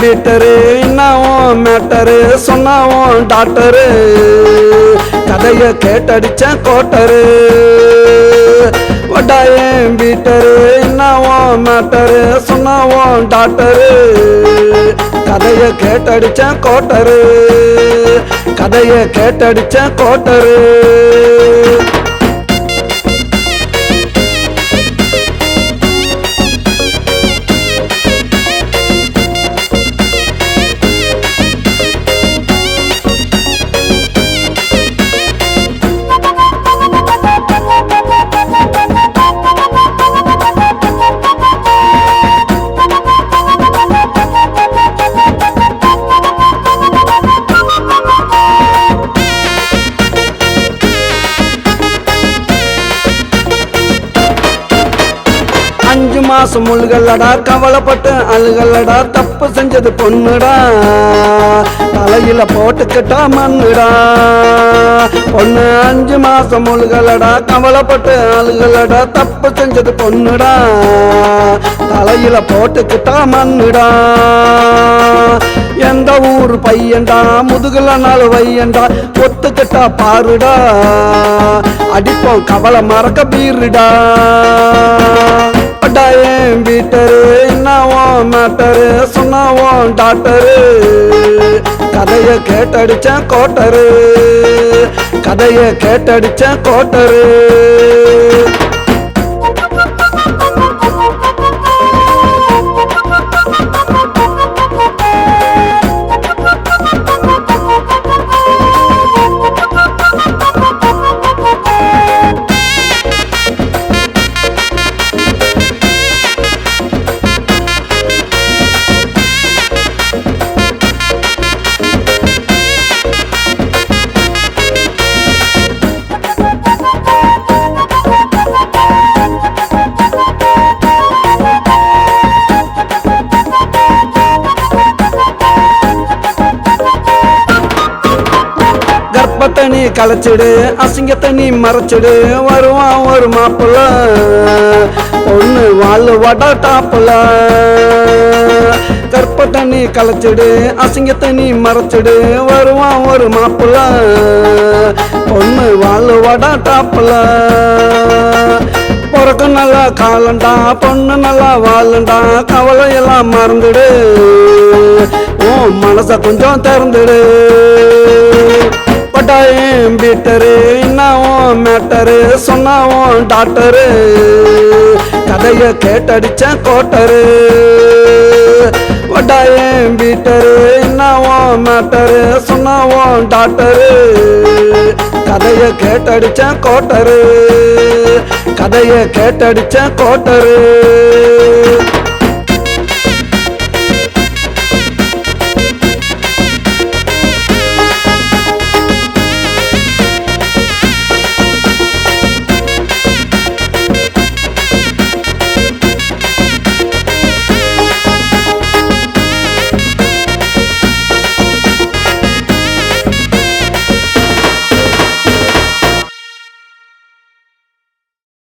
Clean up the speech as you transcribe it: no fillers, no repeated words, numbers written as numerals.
Peter என்னவும் matter சொன்னாவும் doctor கதைய கேட்டடிச்ச quarter வட்டாயம் Peter என்னவும் matter சொன்னாவும் doctor கதைய கேட்டடிச்ச quarter கதைய கேட்டடிச்ச கோட்டரு அஞ்சு மாசம் முழுகல்லடா கவலைப்பட்டு அழுகல்லடா தப்பு செஞ்சது பொண்ணுடா தலையில போட்டுக்கிட்டா மண்ணுடா பொண்ணு அஞ்சு மாசம் முழுகல்லடா கவலைப்பட்டு அழுகல்லடா தப்பு செஞ்சது பொண்ணுடா தலையில போட்டுக்கிட்டா மண்ணுடா எந்த ஊர் பையன்டா முதுகுல நாள் வையண்டா ஒத்துக்கிட்டா பாருடா அடிப்போம் கவலை மறக்க பீருடா வட்டாயம் பீட்டரு என்னவும் மேட்டரு சொன்னாவும் டாக்டரு கதைய கேட்டடிச்ச கோட்டரு கதைய கேட்டடிச்ச கோட்டரு தண்ணி களைச்சிடு அசிங்கத்தை நீ மறைச்சிடு வருவான் ஒரு மாப்பிள்ள பொண்ணு வாழ் வட டாப்புல கற்ப தண்ணி களைச்சிடு அசிங்கத்தை நீ மறைச்சிடு வருவான் ஒரு மாப்பிள்ள பொண்ணு வாழ் வட டாப்புல பிறகு நல்லா காலண்டா பொண்ணு நல்லா வாழண்டா கவலையெல்லாம் மறந்துடு உன் மனச கொஞ்சம் திறந்துடு வட்டாயம் பீட்டரு என்னவும் மேட்டரு சொன்னாவும் டாக்டரு கதைய கேட்டடிச்ச கோட்டரு வட்டாயம் பீட்டரு என்னவும் மேட்டரு சொன்னாவும் டாக்டரு கதைய கேட்டடிச்ச கோட்டரு கதைய கேட்டடிச்ச கோட்டரு